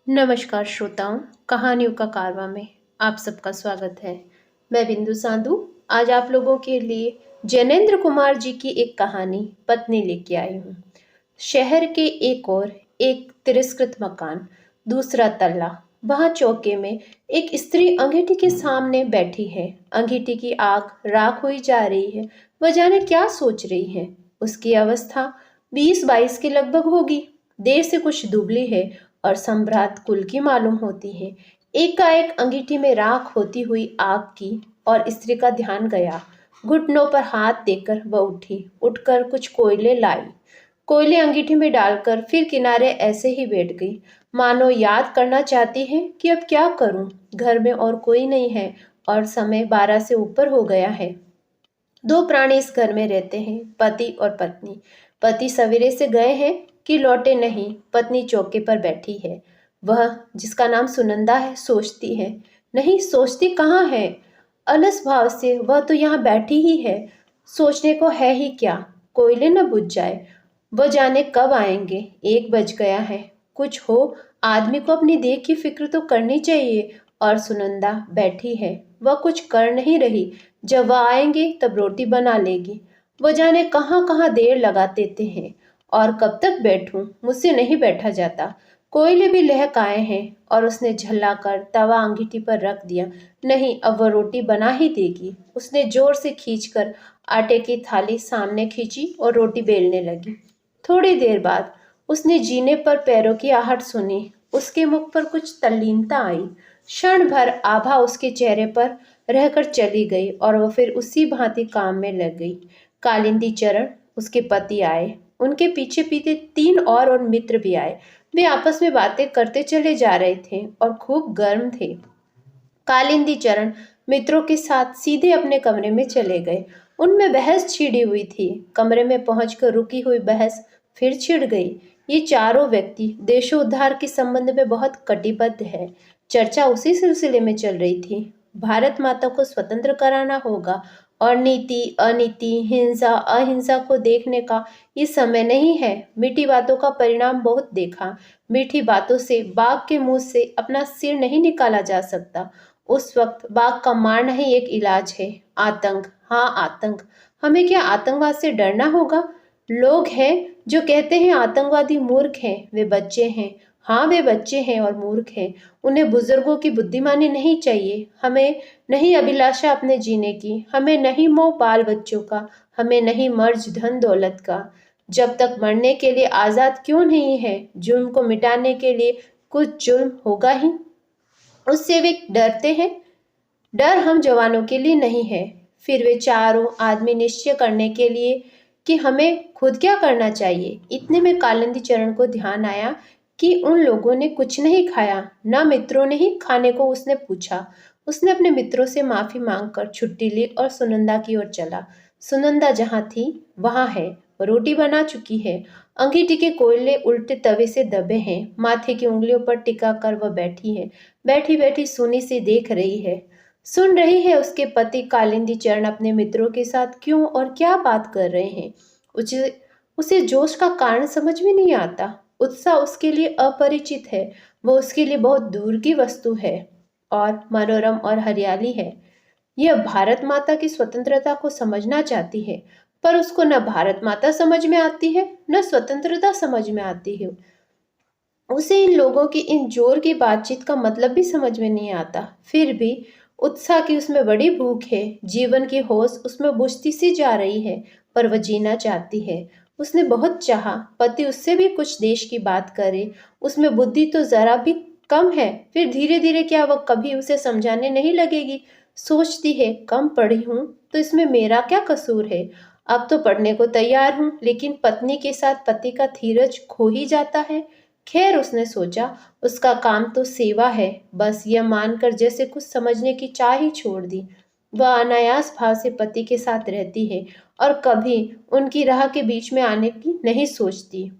नमस्कार श्रोताओं, कहानियों का कारवां में आप सबका स्वागत है। मैं बिंदु साधु आज आप लोगों के लिए जैनेन्द्र कुमार जी की एक कहानी पत्नी लेके आई हूँ। शहर के एक ओर एक तिरस्कृत मकान, दूसरा तल्ला। वहां चौके में एक स्त्री अंगीठी के सामने बैठी है। अंगीठी की आग राख हुई जा रही है। वह जाने क्या सोच रही है। उसकी अवस्था 20-22 के लगभग होगी। देर से कुछ दुबली है और सम्भ्रात कुल की मालूम होती है। एकाएक अंगीठी में राख होती हुई आग की और स्त्री का ध्यान गया। घुटनों पर हाथ देकर वह उठी, उठकर कुछ कोयले लाई। कोयले अंगीठी में डालकर फिर किनारे ऐसे ही बैठ गई, मानो याद करना चाहती है कि अब क्या करूं। घर में और कोई नहीं है और समय 12 से ऊपर हो गया है। दो प्राणी इस घर में रहते हैं, पति और पत्नी। पति सवेरे से गए हैं कि लौटे नहीं। पत्नी चौके पर बैठी है। वह, जिसका नाम सुनंदा है, सोचती है। नहीं, सोचती कहाँ है। अलस भाव से वह तो यहाँ बैठी ही है। सोचने को है ही क्या। कोयले न बुझ जाए। वह जाने कब आएंगे। 1 बज गया है। कुछ हो, आदमी को अपनी देह की फिक्र तो करनी चाहिए। और सुनंदा बैठी है, वह कुछ कर नहीं रही। जब वह आएंगे तब रोटी बना लेगी। वो जाने कहाँ कहाँ देर लगा देते हैं। और कब तक बैठूं, मुझसे नहीं बैठा जाता। कोयले भी लहक आए हैं और उसने झल्लाकर तवा अंगीठी पर रख दिया। नहीं, अब वह रोटी बना ही देगी। उसने जोर से खींचकर आटे की थाली सामने खींची और रोटी बेलने लगी। थोड़ी देर बाद उसने जीने पर पैरों की आहट सुनी। उसके मुख पर कुछ तल्लीनता आई। क्षण भर आभा उसके चेहरे पर रहकर चली गई और वह फिर उसी भांति काम में लग गई। कालिंदी चरण, उसके पति आए। उनके पीछे पीछे 3 और मित्र भी आए। वे आपस में बातें करते चले जा रहे थे और खूब गर्म थे। कालिंदी चरण मित्रों के साथ सीधे अपने कमरे में चले गए। उनमें बहस छिड़ी हुई थी। कमरे में पहुंचकर रुकी हुई बहस फिर छिड़ गई। ये चारों व्यक्ति देशोद्धार के संबंध में बहुत कटिबद्ध है। चर्चा उसी सिलसिले में चल रही थी। भारत माता को स्वतंत्र कराना होगा और नीति अनीति, हिंसा अहिंसा को देखने का ये समय नहीं है। मीठी बातों का परिणाम बहुत देखा। मीठी बातों से बाघ के मुंह से अपना सिर नहीं निकाला जा सकता। उस वक्त बाघ का मारना ही एक इलाज है। आतंक, हाँ आतंक। हमें क्या आतंकवाद से डरना होगा। लोग हैं जो कहते हैं आतंकवादी मूर्ख हैं, वे बच्चे हैं। हाँ, वे बच्चे हैं और मूर्ख हैं। उन्हें बुजुर्गों की बुद्धिमानी नहीं चाहिए। हमें नहीं अभिलाषा अपने जीने की। हमें नहीं मोह बाल बच्चों का। हमें नहीं मर्ज धन दौलत का। जब तक मरने के लिए आजाद क्यों नहीं है। जुल्म को मिटाने के लिए कुछ जुल्म होगा ही। उससे वे डरते हैं। डर हम जवानों के लिए नहीं है। फिर वे चारों आदमी निश्चय करने के लिए कि हमें खुद क्या करना चाहिए। इतने में कालिंदी चरण को ध्यान आया कि उन लोगों ने कुछ नहीं खाया, न मित्रों ने ही खाने को उसने पूछा। उसने अपने मित्रों से माफी मांगकर छुट्टी ली और सुनंदा की ओर चला। सुनंदा जहाँ थी वहाँ है। रोटी बना चुकी है। अंगीठी के कोयले उल्टे तवे से दबे हैं। माथे की उंगलियों पर टिका कर वह बैठी है। बैठी बैठी सोनी से देख रही है। सुन रही है उसके पति कालिंदी चरण अपने मित्रों के साथ क्यों और क्या बात कर रहे हैं। उसे उसे जोश का कारण समझ में नहीं आता। उत्साह उसके लिए अपरिचित है। वो उसके लिए बहुत दूर की वस्तु है और मनोरम और हरियाली है। यह भारत माता की स्वतंत्रता को समझना चाहती है, पर उसको न भारत माता समझ में आती है न स्वतंत्रता समझ में आती है। उसे इन लोगों की इन जोर की बातचीत का मतलब भी समझ में नहीं आता। फिर भी उत्साह की उसमें बड़ी भूख है। जीवन की होश उसमें बुझती सी जा रही है, पर वह जीना चाहती है। उसने बहुत चाहा पति उससे भी कुछ देश की बात करे। उसमें बुद्धि तो जरा भी कम है। फिर धीरे धीरे क्या वह कभी उसे समझाने नहीं लगेगी। सोचती है, कम पढ़ी हूँ तो इसमें मेरा क्या कसूर है। अब तो पढ़ने को तैयार हूँ, लेकिन पत्नी के साथ पति का धीरज खो ही जाता है। खैर, उसने सोचा, उसका काम तो सेवा है। बस यह मानकर जैसे कुछ समझने की चाह ही छोड़ दी। वह अनायास भाव से पति के साथ रहती है और कभी उनकी राह के बीच में आने की नहीं सोचती।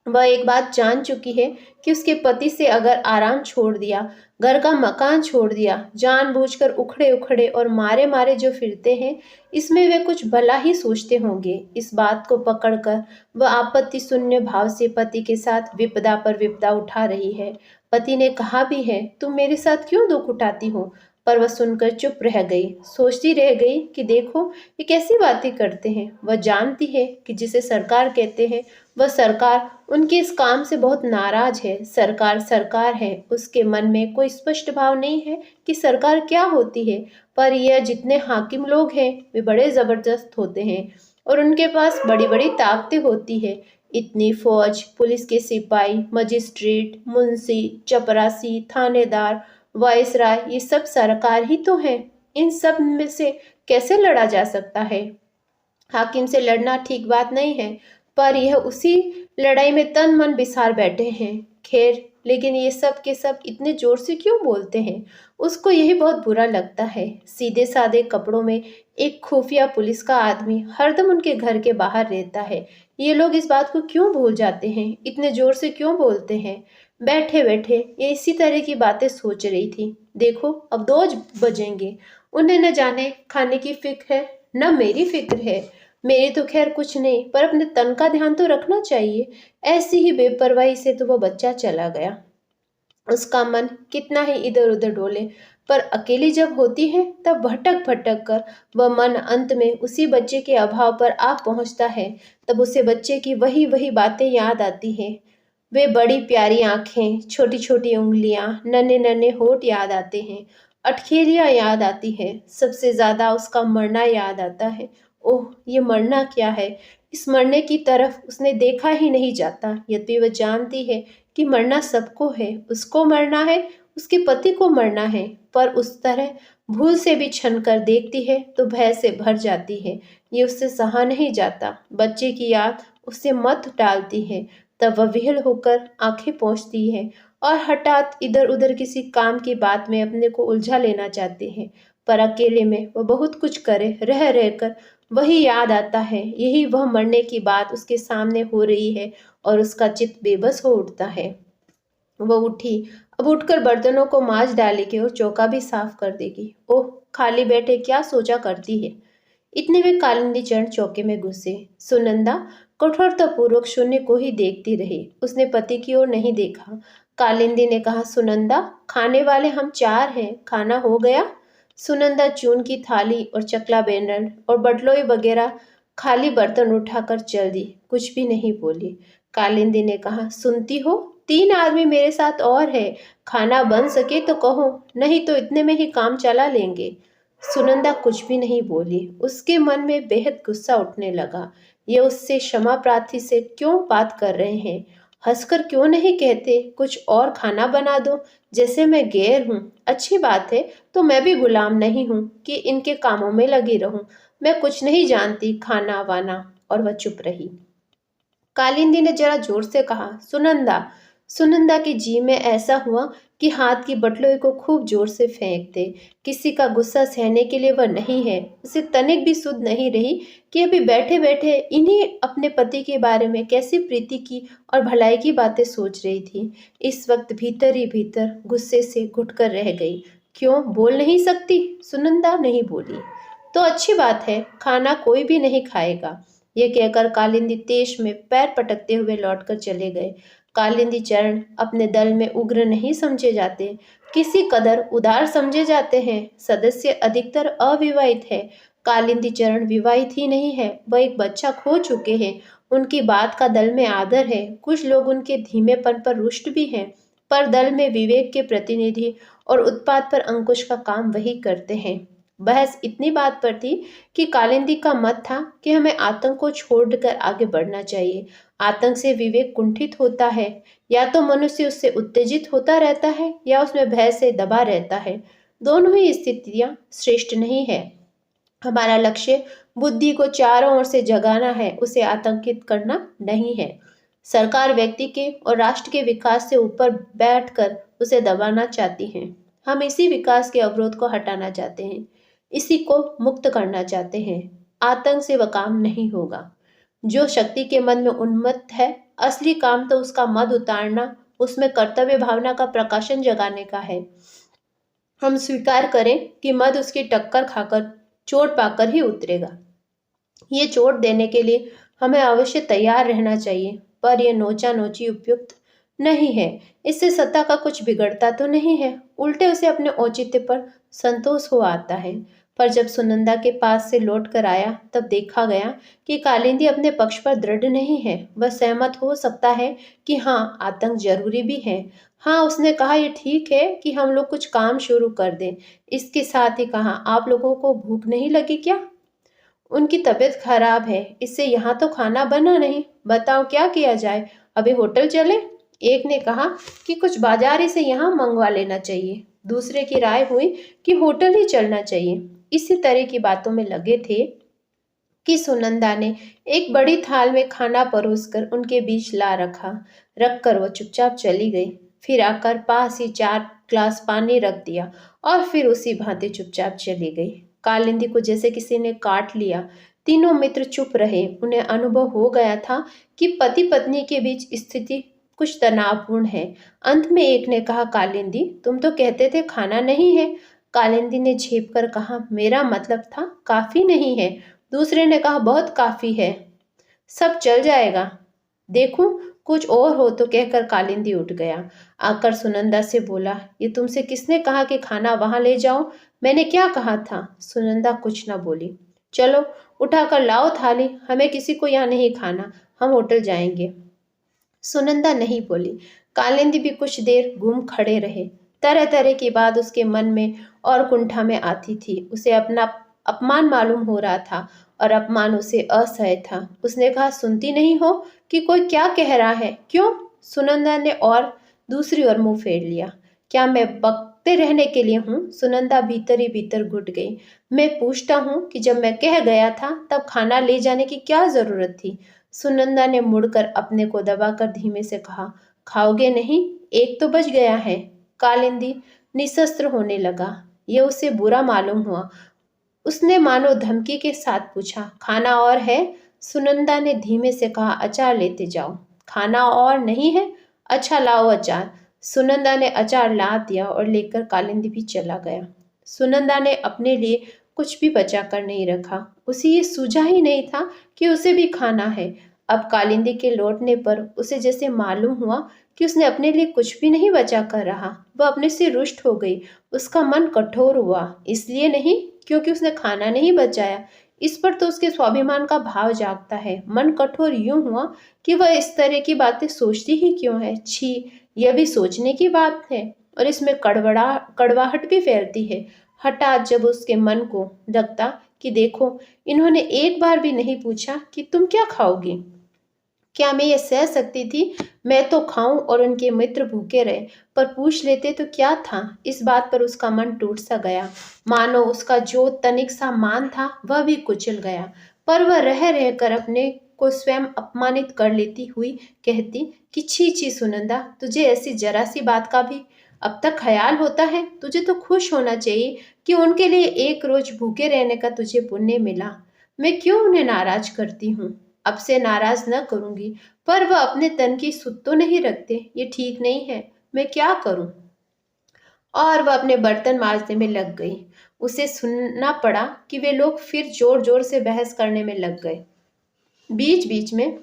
वह एक बात जान चुकी है कि उसके पति से अगर आराम छोड़ दिया, घर का मकान छोड़ दिया, जानबूझकर उखड़े उखड़े और मारे मारे जो फिरते हैं, इसमें वे कुछ भला ही सोचते होंगे। इस बात को पकड़कर वह आपत्ति शून्य भाव से पति के साथ विपदा पर विपदा उठा रही है। पति ने कहा भी है, तुम मेरे साथ क्यों दुख उठाती हो? पर वह सुनकर चुप रह गई, सोचती रह गई कि देखो ये कैसी बातें करते हैं। वह जानती है कि जिसे सरकार कहते हैं वह सरकार उनके इस काम से बहुत नाराज है। सरकार सरकार है, उसके मन में कोई स्पष्ट भाव नहीं है कि सरकार क्या होती है। पर यह जितने हाकिम लोग हैं वे बड़े जबरदस्त होते हैं और उनके पास बड़ी बड़ी ताकतें होती है। इतनी फौज, पुलिस के सिपाही, मजिस्ट्रेट, मुंशी, चपरासी, थानेदार, वायसराय, ये सब सरकार ही तो है। इन सब में से कैसे लड़ा जा सकता है? हाकिम से लड़ना ठीक बात नहीं है, पर यह उसी लड़ाई में तन मन बिसार बैठे हैं। खैर, लेकिन ये सब के सब इतने जोर से क्यों बोलते हैं? उसको यही बहुत बुरा लगता है। सीधे सादे कपड़ों में एक खुफिया पुलिस का आदमी हरदम उनके घर के बाहर रहता है। ये लोग इस बात को क्यों भूल जाते हैं? इतने जोर से क्यों बोलते हैं? बैठे बैठे ये इसी तरह की बातें सोच रही थी। देखो, अब 2 बजेंगे। उन्हें न जाने खाने की फिक्र है, न मेरी फिक्र है। मेरी तो खैर कुछ नहीं, पर अपने तन का ध्यान तो रखना चाहिए। ऐसी ही बेपरवाही से तो वो बच्चा चला गया। उसका मन कितना ही इधर उधर डोले, पर अकेली जब होती है तब भटक भटक कर वह मन अंत में उसी बच्चे के अभाव पर आ पहुंचता है। तब उसे बच्चे की वही वही बातें याद आती हैं। वे बड़ी प्यारी आंखें, छोटी छोटी उंगलियां, नन्हे नन्हे होठ याद आते हैं। अटखेलियां याद आती है। सबसे ज्यादा उसका मरना याद आता है। ओह, ये मरना क्या है? इस मरने की तरफ उसने देखा ही नहीं जाता। यद्यपि वह जानती है कि मरना सबको है, उसको मरना है, उसके पति को मरना है, पर उस तरह भूल से भी छन कर देखती है तो भय से भर जाती है। ये उससे सहा नहीं जाता। बच्चे की याद उसे मत डालती है। तब वह विहल होकर आंखें पोंछती है और हठात इधर उधर किसी काम की बात में अपने को उलझा लेना चाहती है। पर अकेले में वह बहुत कुछ करे, रह रहकर वही याद आता है। यही वह मरने की बात उसके सामने हो रही है और उसका चित्त बेबस हो उठता है। वह उठी। अब उठकर बर्तनों को मांज डालेगी और चौका भी साफ कर देगी। ओह, खाली बैठे क्या सोचा करती है। इतने में कालिंदी चरण चौके में घुसे। सुनंदा कठोरतापूर्वक शून्य को ही देखती रही। उसने पति की ओर नहीं देखा। कालिंदी ने कहा, सुनंदा, खाने वाले हम 4 हैं, खाना हो गया? सुनंदा चून की थाली और चकला बेलन और बटलोई वगैरह खाली बर्तन उठाकर चल दी, कुछ भी नहीं बोली। कालिंदी ने कहा, सुनती हो, 3 आदमी मेरे साथ और है। खाना बन सके तो कहो, नहीं तो इतने में ही काम चला लेंगे। सुनंदा कुछ भी नहीं बोली। उसके मन में बेहद गुस्सा उठने लगा। ये उससे क्षमा प्रार्थी से क्यों बात कर रहे हैं? हंसकर क्यों नहीं कहते कुछ और खाना बना दो, जैसे मैं गैर हूँ। अच्छी बात है, तो मैं भी गुलाम नहीं हूँ कि इनके कामों में लगी रहूं। मैं कुछ नहीं जानती खाना वाना। और वह चुप रही। कालिंदी ने जरा जोर से कहा, सुनंदा। सुनंदा के जी में ऐसा हुआ कि हाथ की बटलोई को खूब जोर से फेंक दे। किसी का गुस्सा सहने के लिए वह नहीं है। उसे तनिक भी सुध नहीं रही कि अभी बैठे बैठे इन्हीं अपने पति के बारे में कैसी प्रीति की और भलाई की बातें सोच रही थी। इस वक्त भीतर ही भीतर गुस्से से घुटकर रह गई। क्यों बोल नहीं सकती? सुनंदा नहीं बोली। तो अच्छी बात है, खाना कोई भी नहीं खाएगा। ये कहकर कालिंदी तेज में पैर पटकते हुए लौटकर चले गए। कालिंदी चरण अपने दल में उग्र नहीं समझे जाते, किसी कदर उदार समझे जाते हैं। सदस्य अधिकतर अविवाहित है। कालिंदी चरण विवाहित ही नहीं है, वह एक बच्चा खो चुके हैं। उनकी बात का दल में आदर है। कुछ लोग उनके धीमेपन पर रुष्ट भी हैं, पर दल में विवेक के प्रतिनिधि और उत्पात पर अंकुश का काम वही करते हैं। बहस इतनी बात पर थी कि कालिंदी का मत था कि हमें आतंक को छोड़कर आगे बढ़ना चाहिए। आतंक से विवेक कुंठित होता है। या तो मनुष्य उससे उत्तेजित होता रहता है या उसमें भय से दबा रहता है। दोनों ही स्थितियां श्रेष्ठ नहीं है। हमारा लक्ष्य बुद्धि को चारों ओर से जगाना है, उसे आतंकित करना नहीं है। सरकार व्यक्ति के और राष्ट्र के विकास से ऊपर बैठकर उसे दबाना चाहती है। हम इसी विकास के अवरोध को हटाना चाहते हैं, इसी को मुक्त करना चाहते हैं। आतंक से वह काम नहीं होगा। जो शक्ति के मन में उन्मत्त है, असली काम तो उसका मद उतारना, उसमें कर्तव्य भावना का प्रकाशन जगाने का है। हम स्वीकार करें कि मद उसकी टक्कर खाकर, चोट पाकर ही उतरेगा। ये चोट देने के लिए हमें अवश्य तैयार रहना चाहिए, पर यह नोचा नोची उपयुक्त नहीं है। इससे सत्ता का कुछ बिगड़ता तो नहीं है, उल्टे उसे अपने औचित्य पर संतोष हो आता है। पर जब सुनंदा के पास से लौट कर आया, तब देखा गया कि कालिंदी अपने पक्ष पर दृढ़ नहीं है। वह सहमत हो सकता है कि हाँ, आतंक जरूरी भी है। हाँ, उसने कहा, ये ठीक है कि हम लोग कुछ काम शुरू कर दें। इसके साथ ही कहा, आप लोगों को भूख नहीं लगी क्या? उनकी तबीयत खराब है, इससे यहाँ तो खाना बना नहीं। बताओ क्या किया जाए? अभी होटल चले? एक ने कहा कि कुछ बाजारी से यहाँ मंगवा लेना चाहिए। दूसरे की राय हुई कि होटल ही चलना चाहिए। इसी तरह की बातों में लगे थे कि सुनंदा ने एक बड़ी थाल में खाना परोसकर उनके बीच ला रखा। रखकर वो चुपचाप चली गई। फिर आकर पास ही 4 ग्लास पानी रख दिया और फिर उसी भांति चुपचाप चली गई। कालिंदी को जैसे किसी ने काट लिया। तीनों मित्र चुप रहे। उन्हें अनुभव हो गया था कि पति पत्नी के बीच स्थिति कुछ तनावपूर्ण है। अंत में एक ने कहा, कालिंदी, तुम तो कहते थे खाना नहीं है। कालिंदी ने झेप कर कहा, मेरा मतलब था काफी नहीं है। दूसरे ने कहा, बहुत काफी है, सब चल जाएगा। देखूं कुछ और हो, तो कहकर कालिंदी उठ गया। आकर सुनंदा से बोला, ये तुमसे किसने कहा कि खाना वहां ले जाओ? मैंने क्या कहा था? सुनंदा कुछ न बोली। चलो उठाकर लाओ थाली, हमें किसी को यहाँ नहीं खाना, हम होटल जाएंगे। सुनंदा नहीं बोली। कालिंदी भी कुछ देर गुम खड़े रहे। तरह तरह की बात उसके मन में और कुंठा में आती थी। उसे अपना अपमान मालूम हो रहा था और अपमान उसे असह्य था। उसने कहा, सुनती नहीं हो कि कोई क्या कह रहा है? क्यों? सुनंदा ने और दूसरी ओर मुंह फेर लिया। क्या मैं बकते रहने के लिए हूँ? सुनंदा भीतर ही भीतर घुट गई। मैं पूछता हूँ कि जब मैं कह गया था, तब खाना ले जाने की क्या जरूरत थी? सुनंदा ने मुड़कर अपने को दबाकर धीमे से कहा, खाओगे नहीं? एक तो बच गया है। कालिंदी निशस्त्र होने लगा। यह उसे बुरा मालूम हुआ। उसने मानो धमकी के साथ पूछा, खाना और है? सुनंदा ने धीमे से कहा, अचार लेते जाओ। खाना और नहीं है? अच्छा लाओ अचार। सुनंदा ने अचार ला दिया और लेकर कालिंदी भी चला गया। सुनंदा ने अपने लिए कुछ भी बचा कर नहीं रखा। उसे ये सूझा ही नहीं था कि उसे भी खाना है। अब कालिंदी के लौटने पर उसे जैसे मालूम हुआ कि उसने अपने लिए कुछ भी नहीं बचा कर रहा। वह अपने से रुष्ट हो गई। उसका मन कठोर हुआ, इसलिए नहीं क्योंकि उसने खाना नहीं बचाया। इस पर तो उसके स्वाभिमान का भाव जागता है। मन कठोर यूं हुआ कि वह इस तरह की बातें सोचती ही क्यों है। छी, यह भी सोचने की बात है, और इसमें कड़वाहट भी फैलती है। हठात जब उसके मन को लगता कि देखो, इन्होंने एक बार भी नहीं पूछा कि तुम क्या खाओगी, क्या मैं ये सह सकती थी? मैं तो खाऊं और उनके मित्र भूखे रहे, पर पूछ लेते तो क्या था? इस बात पर उसका मन टूट सा गया। मानो उसका जो तनिक सा मान था वह भी कुचल गया। पर वह रह रहकर अपने को स्वयं अपमानित कर लेती हुई कहती कि छी छी सुनंदा, तुझे ऐसी जरा सी बात का भी अब तक ख्याल होता है? तुझे तो खुश होना चाहिए कि उनके लिए एक रोज भूखे रहने का तुझे पुण्य मिला। मैं क्यों उन्हें नाराज करती हूँ? अब से नाराज न करूंगी, पर वह अपने तन की सुध तो नहीं रखते। ये ठीक नहीं है, मैं क्या करूं? और वह अपने बर्तन मांजने में लग गई। उसे सुनना पड़ा कि वे लोग फिर जोर जोर से बहस करने में लग गए। बीच बीच में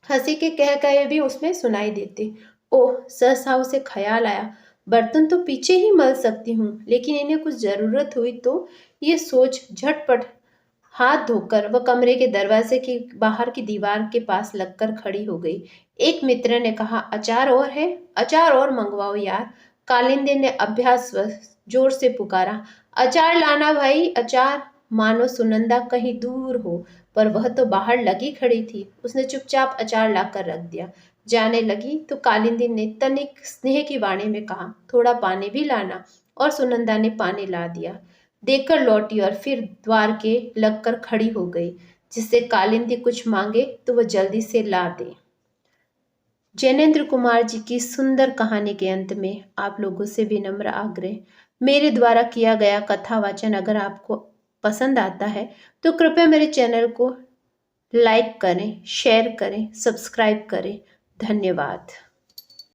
हंसी के कह कहे भी उसमें सुनाई देते। ओह, सहसा उसे ख्याल आया, बर्तन तो पीछे ही मल सकती हूँ, लेकिन इन्हें कुछ जरूरत हुई तो? ये सोच झटपट हाथ धोकर वह कमरे के दरवाजे के बाहर की दीवार के पास लगकर खड़ी हो गई। एक मित्र ने कहा, अचार और है? अचार और मंगवाओ यार। कालिंदी ने अभ्यास जोर से पुकारा, अचार लाना भाई, अचार। मानो सुनंदा कहीं दूर हो, पर वह तो बाहर लगी खड़ी थी। उसने चुपचाप अचार लाकर रख दिया। जाने लगी तो कालिंदी ने तनिक स्नेह की वाणी में कहा, थोड़ा पानी भी लाना। और सुनंदा ने पानी ला दिया। देकर लौटी और फिर द्वार के लगकर खड़ी हो गई। जिससे कालिंदी कुछ मांगे तो वह जल्दी से ला दे। जैनेन्द्र कुमार जी की सुंदर कहानी के अंत में आप लोगों से विनम्र आग्रह, मेरे द्वारा किया गया कथा वाचन अगर आपको पसंद आता है तो कृपया मेरे चैनल को लाइक करें, शेयर करें, सब्सक्राइब करें। धन्यवाद।